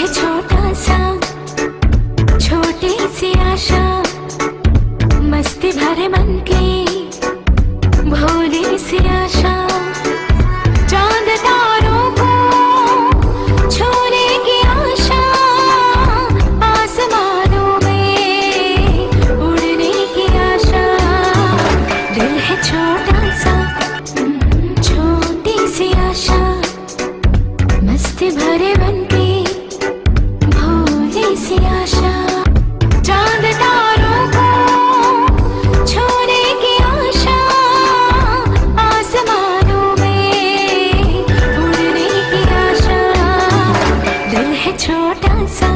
है छोटा सा, छोटी सी आशा, मस्ती भरे मन की भोली सी आशा। चांद तारों को छूने की आशा, आसमानों में उड़ने की आशा। दिल है छोटा सा, छोटी सी आशा, मस्ती भरे मन की भोली सी आशा। चांद तारों को छूने की आशा, आसमानों में उड़ने की आशा। दिल है छोटा सा,